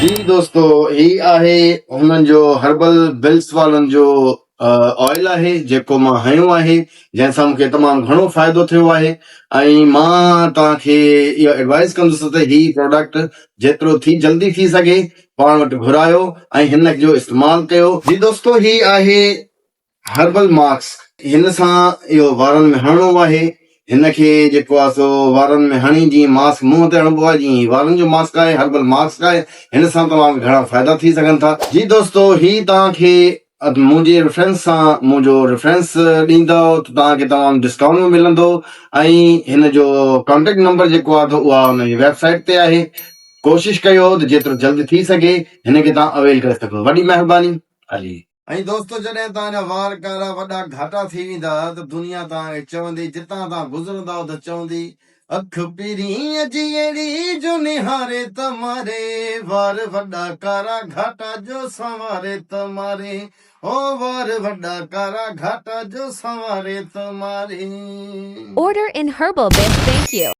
जी दोस्तों, ही आहे हुननि जो हर्बल बिल्स वारनि जो ऑयल आहे जेको मां हयो आहे, जंहिंसां मूंखे तमामु घणो फ़ाइदो थियो आहे। ऐं मां तव्हांखे इहो एडवाइस कंदुसि त ही प्रोडक्ट जेतिरो जल्दी थी सघे पाण वटि घुरायो ऐं हिन जो इस्तेमालु कयो। जी दोस्तो, ही आहे हर्बल मास्क। हिन सां इहो वारनि में हणिणो आहे। हिनखे जेको आहे सो वारनि में हणी जीअं मास्क मुंहं ते हणिबो आहे, जीअं वारनि जो मास्क आहे, हर्बल मास्क आहे। हिन सां तमामु घणा फ़ाइदा थी सघनि था। जी दोस्तो, ही तव्हांखे मुंहिंजे रेफरेंस सां मुंहिंजो रेफरेंस ॾींदव त तव्हांखे तमामु डिस्काउंट में मिलंदो। ऐं हिन जो कॉन्टेक्ट नंबर जेको आहे उहा हुनजी वेबसाइट ते आहे। कोशिशि कयो त जेतिरो जल्दी थी सघे हिनखे तव्हां अवेल करे सघो। वॾी महिरबानी। हली ऐं दोस्तो, जॾहिं तव्हांजा वार कारा वॾा घाटा थी वेंदा त दुनिया तव्हांखे चवंदी, जितां तव्हां गुज़रंदा त चवंदी, अख पीरीअ जी अहिड़ी जो निहारे त मारे, वार वॾा कारा घाटा जो संवारे त मारे, ओ वार वॾा कारा घाटा जो संवारे त मारे। Order in Herbal Bit. Thank you.